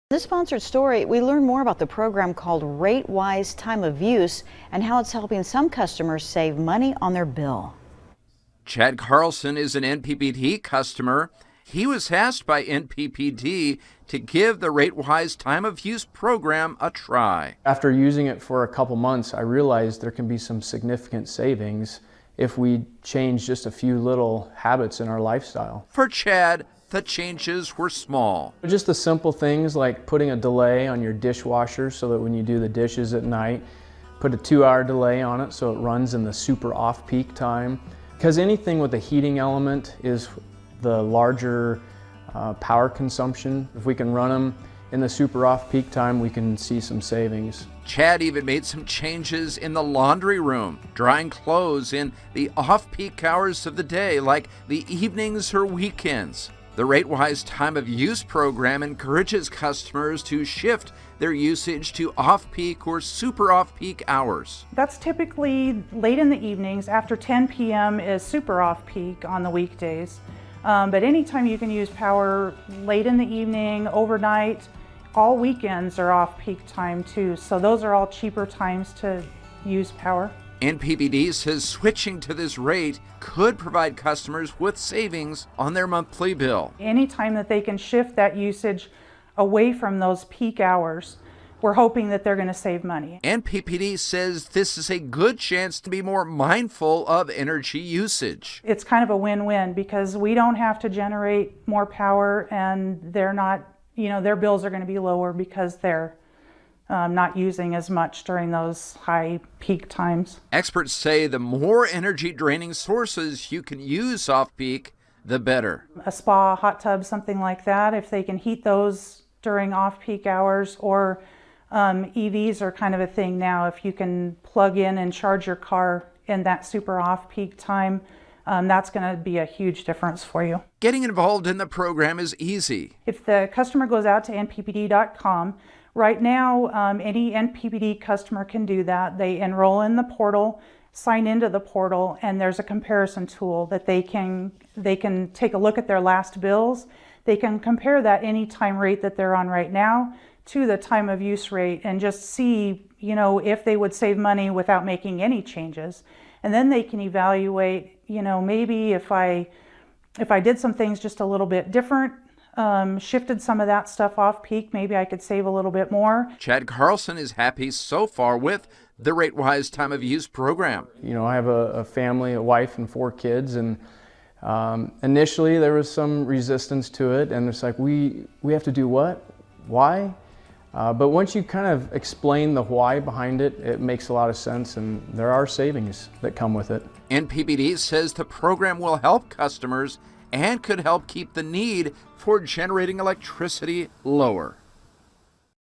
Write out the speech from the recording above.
This sponsored story, we learn more about the program called RateWise Time of Use and how it's helping some customers save money on their bill. Chad Carlson is an NPPD customer. He was asked by NPPD to give the RateWise Time of Use program a try. After using it for a couple months, I realized there can be some significant savings if we change just a few little habits in our lifestyle. For Chad, the changes were small. Just the simple things like putting a delay on your dishwasher so that when you do the dishes at night, put a 2-hour delay on it so it runs in the super off-peak time. Because anything with a heating element is the larger power consumption. If we can run them in the super off-peak time, we can see some savings. Chad even made some changes in the laundry room, drying clothes in the off-peak hours of the day, like the evenings or weekends. The RateWise Time of Use program encourages customers to shift their usage to off-peak or super off-peak hours. That's typically late in the evenings. After 10 p.m. is super off-peak on the weekdays. But anytime you can use power late in the evening, overnight, all weekends are off-peak time too. So those are all cheaper times to use power. NPPD says switching to this rate could provide customers with savings on their monthly bill. Anytime that they can shift that usage away from those peak hours, we're hoping that they're going to save money. NPPD says this is a good chance to be more mindful of energy usage. It's kind of a win-win because we don't have to generate more power and they're not, their bills are going to be lower because they're not using as much during those high peak times. Experts say the more energy draining sources you can use off-peak, the better. A spa, hot tub, something like that, if they can heat those during off-peak hours, or EVs are kind of a thing now. If you can plug in and charge your car in that super off-peak time, that's going to be a huge difference for you. Getting involved in the program is easy. If the customer goes out to nppd.com, right now, any NPPD customer can do that. They enroll in the portal, sign into the portal, and there's a comparison tool that they can take a look at their last bills. They can compare that anytime rate that they're on right now to the time of use rate and just see, if they would save money without making any changes. And then they can evaluate, maybe if I did some things just a little bit different, shifted some of that stuff off peak, maybe I could save a little bit more. Chad Carlson is happy so far with the RateWise Time of Use program. I have a family, a wife and 4 kids, and initially there was some resistance to it, and it's like, we have to do what? Why? But once you kind of explain the why behind it, it makes a lot of sense, and there are savings that come with it. NPPD says the program will help customers and could help keep the need for generating electricity lower.